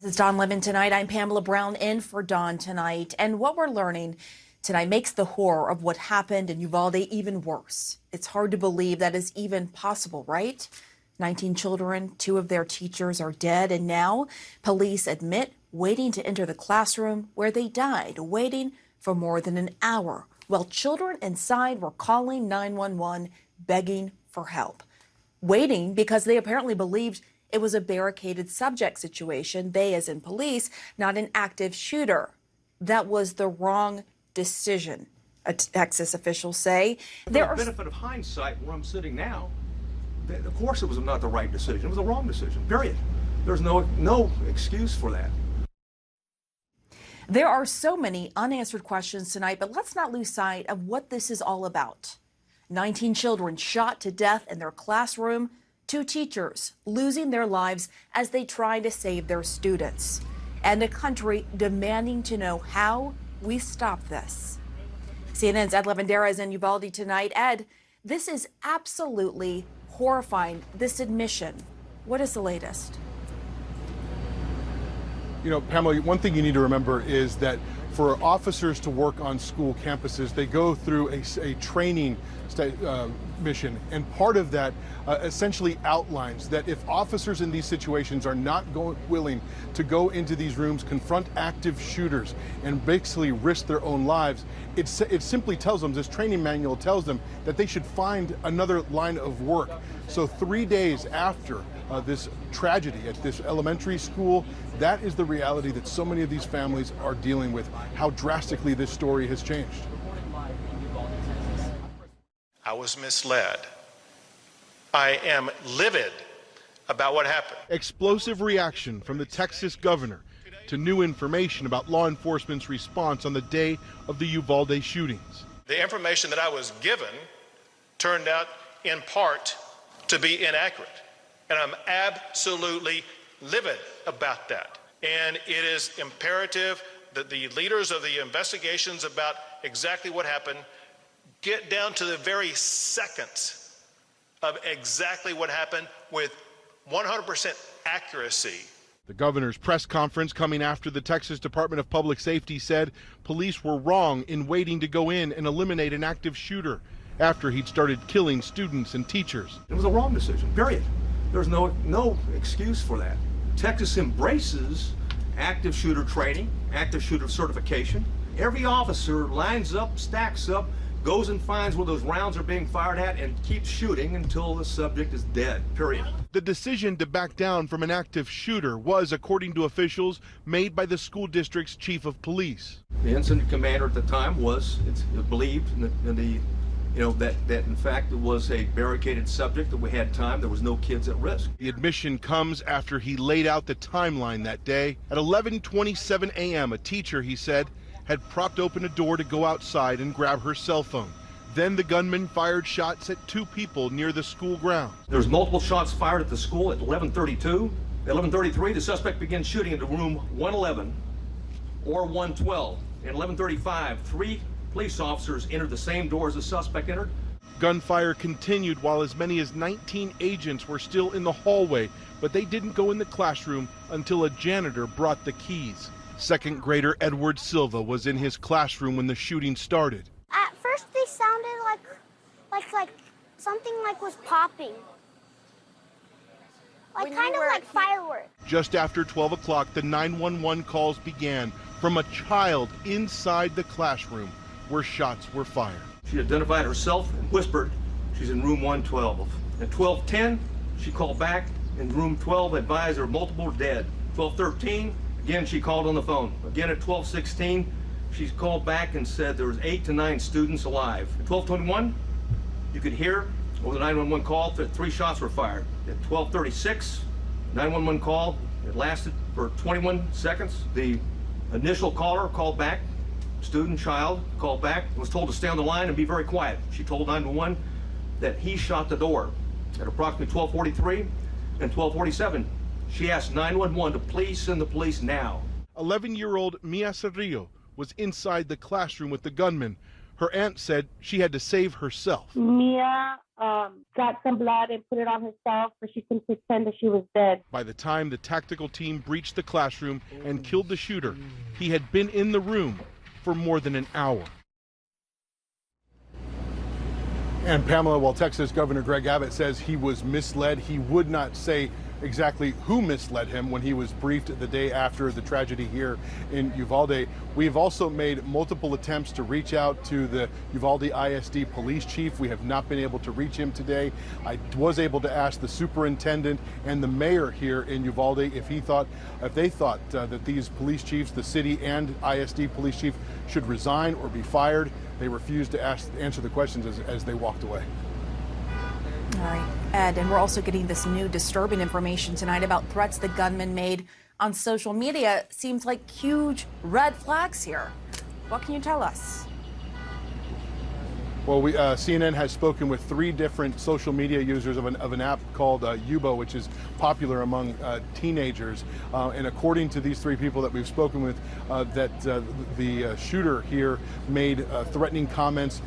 This is Don Lemon tonight. I'm Pamela Brown in for Don tonight. And what we're learning tonight makes the horror of what happened in Uvalde even worse. It's hard to believe that is even possible, right? 19 children, 2 of their teachers are dead. And now police admit waiting to enter the classroom where they died, waiting for more than an hour while children inside were calling 911, begging for help. Waiting because they apparently believed it was a barricaded subject situation, they as in police, not an active shooter. That was the wrong decision, Texas officials say. For the benefit of hindsight, where I'm sitting now, of course it was not the right decision. It was the wrong decision, period. There's no excuse for that. There are so many unanswered questions tonight, but let's not lose sight of what this is all about. 19 children shot to death in their classroom, 2 teachers losing their lives as they try to save their students, and a country demanding to know how we stop this. CNN's Ed Lavandera is in Uvalde tonight. Ed, this is absolutely horrifying, this admission. What is the latest? You know, Pamela, one thing you need to remember is that for officers to work on school campuses, they go through a training mission, and part of that essentially outlines that if officers in these situations are not willing to go into these rooms, confront active shooters, and basically risk their own lives, it simply tells them, this training manual tells them, that they should find another line of work. So 3 days after this tragedy at this elementary school, that is the reality that so many of these families are dealing with, how drastically this story has changed. I was misled. I am livid about what happened. Explosive reaction from the Texas governor to new information about law enforcement's response on the day of the Uvalde shootings. The information that I was given turned out in part to be inaccurate, and I'm absolutely livid about that. And it is imperative that the leaders of the investigations about exactly what happened get down to the very seconds of exactly what happened with 100% accuracy. The governor's press conference coming after the Texas Department of Public Safety said police were wrong in waiting to go in and eliminate an active shooter after he'd started killing students and teachers. It was a wrong decision, period. There's no excuse for that. Texas embraces active shooter training, active shooter certification. Every officer lines up, stacks up, goes and finds where those rounds are being fired at and keeps shooting until the subject is dead, period. The decision to back down from an active shooter was, according to officials, made by the school district's chief of police. The incident commander at the time it's believed that in fact it was a barricaded subject, that we had time, there was no kids at risk. The admission comes after he laid out the timeline that day. At 11:27 a.m., a teacher, he said, had propped open a door to go outside and grab her cell phone. Then the gunman fired shots at 2 people near the school grounds. There's multiple shots fired at the school at 11:32. At 11:33, the suspect began shooting into room 111 or 112. At 11:35, 3 police officers entered the same door as the suspect entered. Gunfire continued while as many as 19 agents were still in the hallway, but they didn't go in the classroom until a janitor brought the keys. Second grader Edward Silva was in his classroom when the shooting started. At first they sounded like something was popping. Kind of like fireworks. Just after 12 o'clock, the 911 calls began from a child inside the classroom where shots were fired. She identified herself and whispered she's in room 112. At 12:10, she called back, and room 12 advised her multiple dead. 12:13, again, she called on the phone. Again, at 12:16, she called back and said there was 8 to 9 students alive. At 12:21, you could hear over the 911 call that 3 shots were fired. At 12:36, 911 call, it lasted for 21 seconds. The initial caller called back, child called back, was told to stay on the line and be very quiet. She told 911 that he shot the door. At approximately 12:43 and 12:47, she asked 911 to please send the police now. 11-year-old Mia Cerrillo was inside the classroom with the gunman. Her aunt said she had to save herself. Mia got some blood and put it on herself so she can pretend that she was dead. By the time the tactical team breached the classroom and killed the shooter, he had been in the room for more than an hour. And Pamela, while Texas Governor Greg Abbott says he was misled, he would not say exactly who misled him when he was briefed the day after the tragedy here in Uvalde. We've also made multiple attempts to reach out to the Uvalde ISD police chief. We have not been able to reach him today. I was able to ask the superintendent and the mayor here in Uvalde if they thought that these police chiefs, the city and ISD police chief, should resign or be fired. They refused to answer the questions as they walked away. All right, Ed, and we're also getting this new disturbing information tonight about threats the gunman made on social media. Seems like huge red flags here. What can you tell us? Well, CNN has spoken with 3 different social media users of an app called UVALDE, which is popular among teenagers. And according to these 3 people that we've spoken with, the shooter here made threatening comments,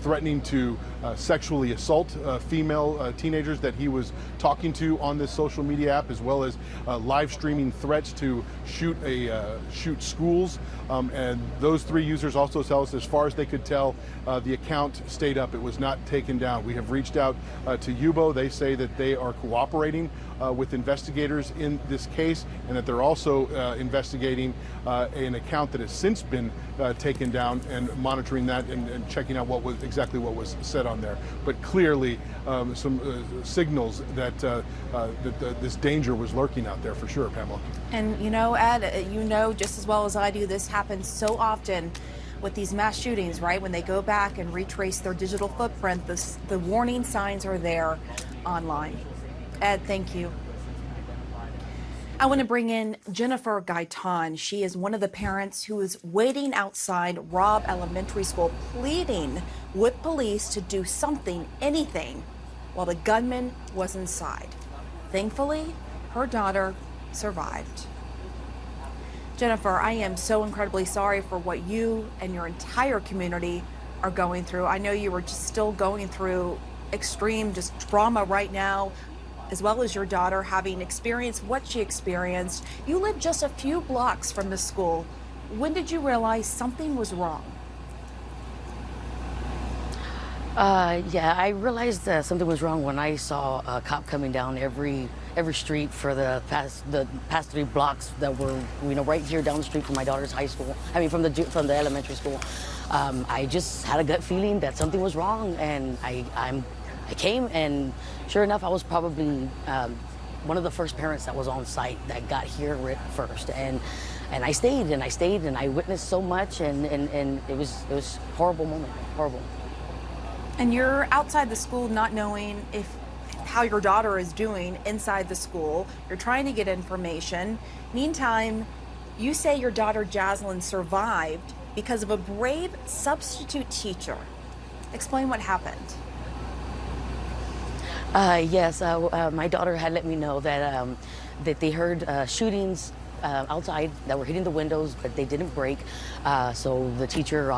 threatening to sexually assault female teenagers that he was talking to on this social media app, as well as live streaming threats to shoot schools. And those 3 users also tell us, as far as they could tell, the account stayed up. It was not taken down. We have reached out to UVALDE. They say that they are cooperating with investigators in this case, and that they're also investigating an account that has since been taken down, and monitoring that and checking out exactly what was said on there. But clearly some signals that this danger was lurking out there for sure, Pamela. And you know, Ed, you know just as well as I do, this happens so often with these mass shootings, right? When they go back and retrace their digital footprint, the warning signs are there online. Ed, thank you. I want to bring in Jennifer Gaitan. She is one of the parents who is waiting outside Robb Elementary School, pleading with police to do something, anything, while the gunman was inside. Thankfully, her daughter survived. Jennifer, I am so incredibly sorry for what you and your entire community are going through. I know you were just still going through extreme trauma right now, as well as your daughter having experienced what she experienced. You live just a few blocks from the school. When did you realize something was wrong? Yeah, I realized that something was wrong when I saw a cop coming down every street for the past 3 blocks that were, right here down the street from my daughter's high school. I mean, from the elementary school. I just had a gut feeling that something was wrong, and I came, and sure enough, I was probably one of the first parents that was on site that got here first, and I stayed and I witnessed so much, and it was a horrible moment, horrible. And you're outside the school not knowing how your daughter is doing inside the school. You're trying to get information. Meantime, you say your daughter Jaslyn survived because of a brave substitute teacher. Explain what happened. Yes, my daughter had let me know that they heard shootings outside that were hitting the windows, but they didn't break. So the teacher,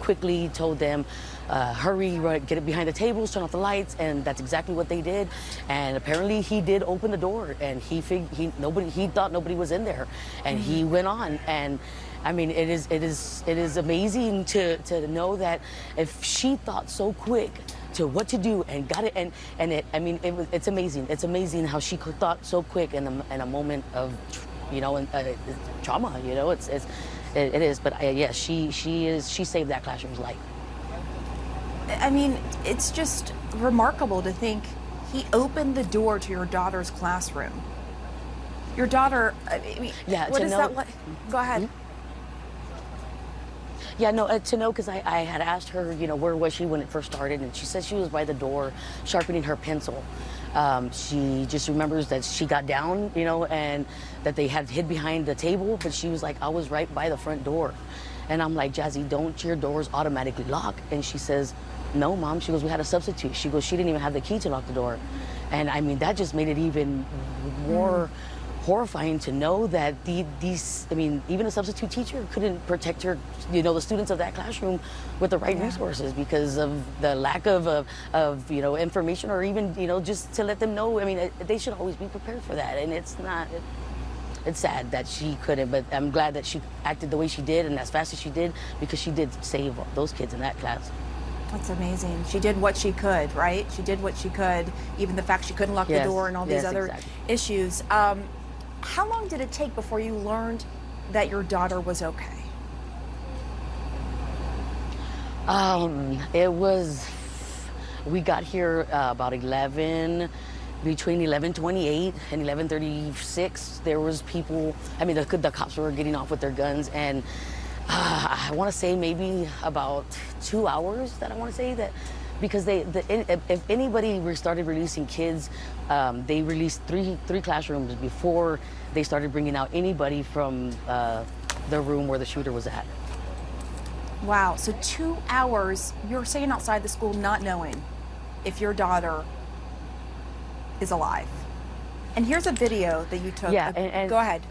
quickly told them, hurry, get it behind the tables, turn off the lights, and that's exactly what they did. And apparently he did open the door, and he thought nobody was in there, and he went on. And I mean, it is amazing to know that if she thought so quick to what to do and got it, it's amazing. It's amazing how she thought so quick in a moment of, trauma. It is. But yes, she saved that classroom's life. I mean, it's just remarkable to think he opened the door to your daughter's classroom. Your daughter, yeah, what is that like? Go ahead. Mm-hmm. Yeah, no, to know, because I had asked her, where was she when it first started, and she said she was by the door sharpening her pencil. She just remembers that she got down, and that they had hid behind the table, but she was like, I was right by the front door. And I'm like, Jazzy, don't your doors automatically lock? And she says, no, Mom. She goes, we had a substitute. She goes, she didn't even have the key to lock the door. And I mean, that just made it even more horrifying to know that these, I mean, even a substitute teacher couldn't protect her, you know, the students of that classroom with the right resources because of the lack of you know, information, or even, you know, just to let them know. I mean, they should always be prepared for that, and it's not. It's sad that she couldn't, but I'm glad that she acted the way she did and as fast as she did, because she did save those kids in that class. That's amazing. She did what she could, right? She did what she could, even the fact she couldn't lock the door and all these other issues. How long did it take before you learned that your daughter was okay? We got here about between 11:28 and 11:36. There was people, I mean, the cops were getting off with their guns, and I want to say maybe about 2 hours that I want to say that, because if anybody started releasing kids, they released three classrooms before they started bringing out anybody from the room where the shooter was at. Wow, so 2 hours, you're staying outside the school not knowing if your daughter is alive. And here's a video that you took. Yeah, and go ahead.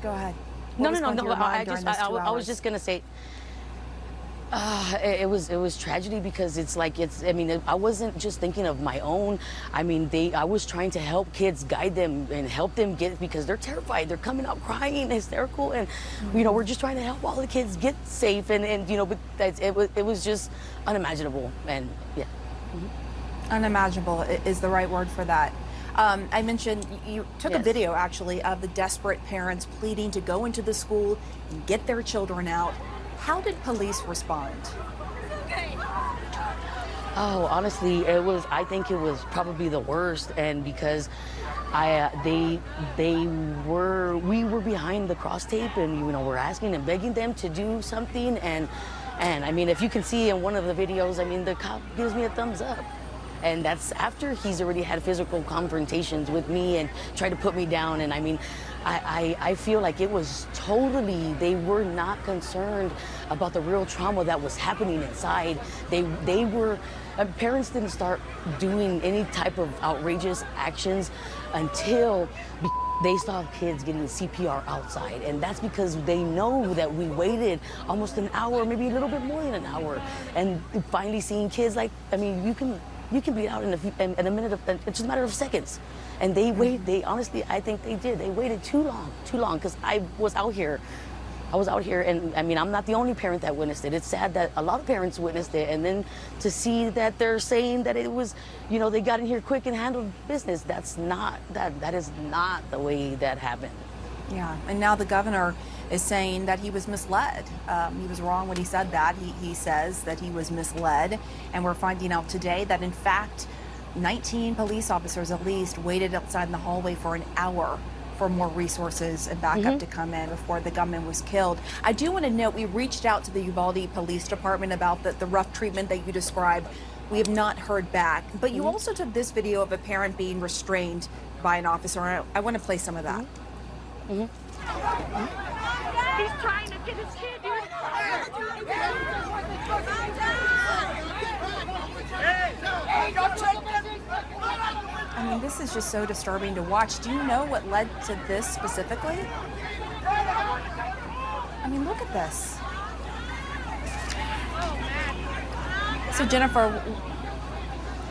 Go ahead. No. I was just gonna say, it was tragedy, because I mean, I wasn't just thinking of my own. I mean, I was trying to help kids, guide them, and help them get, because they're terrified. They're coming out crying, hysterical, and you know, we're just trying to help all the kids get safe, and you know, but it was just unimaginable, and yeah. Unimaginable is the right word for that. I mentioned you took a video actually of the desperate parents pleading to go into the school and get their children out. How did police respond? Oh, honestly, I think it was probably the worst, and because we were behind the cross tape, and you know, we're asking and begging them to do something, and I mean, if you can see in one of the videos, I mean, the cop gives me a thumbs up. And that's after he's already had physical confrontations with me and tried to put me down. And I mean, I feel like it was totally, they were not concerned about the real trauma that was happening inside. They were, parents didn't start doing any type of outrageous actions until they saw kids getting CPR outside, and that's because they know that we waited almost an hour, maybe a little bit more than an hour, and finally seeing kids, like, I mean, you can be out in a minute, it's just a matter of seconds. And they honestly, I think they did. They waited too long, because I was out here, and I mean, I'm not the only parent that witnessed it. It's sad that a lot of parents witnessed it, and then to see that they're saying that it was, you know, they got in here quick and handled business. That is not the way that happened. Yeah, and now the governor is saying that he was misled. He was wrong when he said that. He says that he was misled, and we're finding out today that in fact 19 police officers at least waited outside in the hallway for an hour for more resources and backup to come in before the gunman was killed. I do want to note we reached out to the Uvalde Police Department about the rough treatment that you described. We have not heard back, but you also took this video of a parent being restrained by an officer. I want to play some of that. He's trying to get his kid, dude. I mean, this is just so disturbing to watch. Do you know what led to this specifically? I mean, look at this. So Jennifer,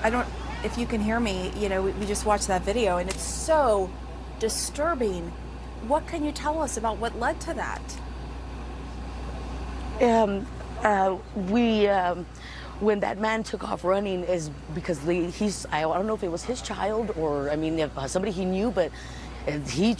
I don't, if you can hear me, you know, we just watched that video and it's so disturbing. What can you tell us about what led to that? When that man took off running is because I don't know if it was his child or, I mean, if, somebody he knew, but he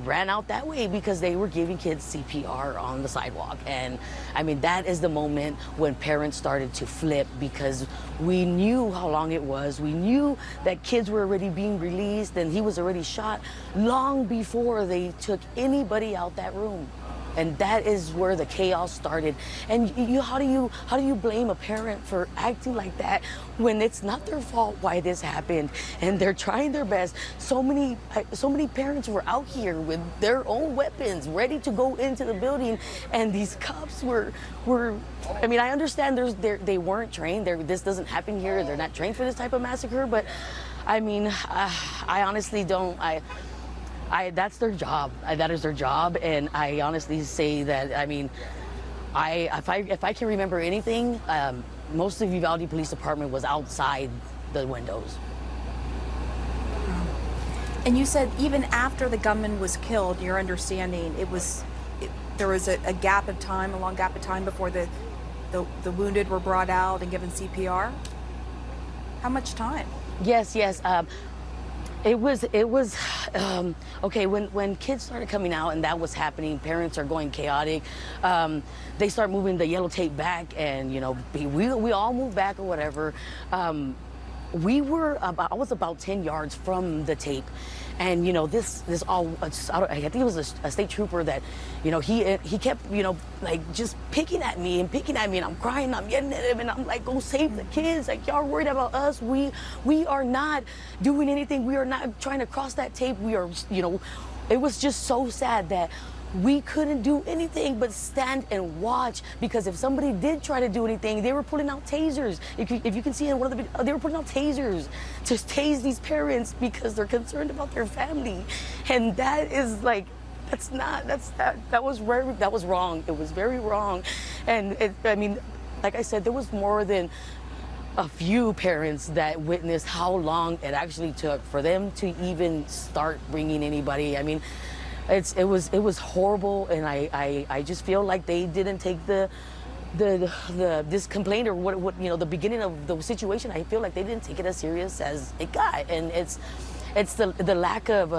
ran out that way because they were giving kids CPR on the sidewalk. And I mean, that is the moment when parents started to flip, because we knew how long it was. We knew that kids were already being released and he was already shot long before they took anybody out that room. And that is where the chaos started. And how do you blame a parent for acting like that when it's not their fault why this happened? And they're trying their best. So many parents were out here with their own weapons, ready to go into the building, and these cops were. I mean, I understand they weren't trained. This doesn't happen here. They're not trained for this type of massacre. But I mean, I honestly don't. That's their job. That is their job, and I honestly say that. I mean, if I can remember anything, most of Uvalde Police Department was outside the windows. And you said even after the gunman was killed, your understanding, there was a gap of time, a long gap of time before the wounded were brought out and given CPR? How much time? Yes. It was okay when kids started coming out and that was happening. Parents are going chaotic. They start moving the yellow tape back, and you know we all moved back or whatever. I was about 10 yards from the tape, and you know this all. I think it was a state trooper that, you know, he kept, you know, like just picking at me, and I'm crying, I'm yelling at him, and I'm like, go save the kids, like y'all worried about us. We are not doing anything. We are not trying to cross that tape. We are, you know, it was just so sad that we couldn't do anything but stand and watch, because if somebody did try to do anything, they were pulling out tasers. If you can see in one of the videos, they were pulling out tasers to tase these parents because they're concerned about their family. And that is like, that was wrong. It was very wrong. And I mean, like I said, there was more than a few parents that witnessed how long it actually took for them to even start bringing anybody. I mean, it was horrible, and I just feel like they didn't take this complaint, or what you know, the beginning of the situation. I feel like they didn't take it as serious as it got, and it's the lack of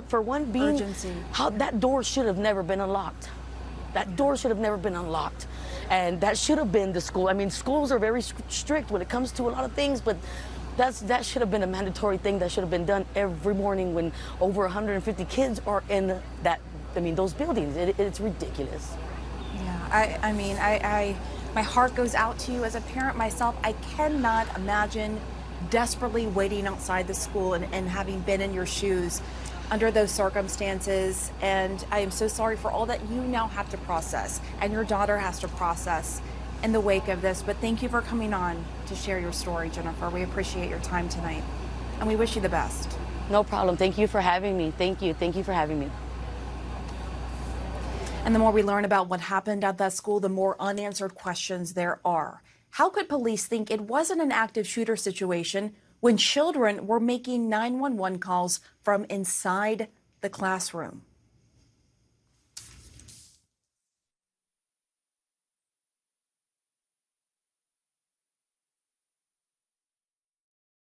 for one being urgency. How that door should have never been unlocked. That door should have never been unlocked, and that should have been the school. I mean, schools are very strict when it comes to a lot of things, but that should have been a mandatory thing that should have been done every morning when over 150 kids are in those buildings. It's ridiculous. Yeah, I mean, my heart goes out to you as a parent myself. I cannot imagine desperately waiting outside the school and having been in your shoes under those circumstances. And I am so sorry for all that you now have to process and your daughter has to process in the wake of this. But thank you for coming on to share your story, Jennifer. We appreciate your time tonight, and we wish you the best. No problem. Thank you for having me. Thank you for having me. And the more we learn about what happened at that school, the more unanswered questions there are. How could police think it wasn't an active shooter situation when children were making 911 calls from inside the classroom?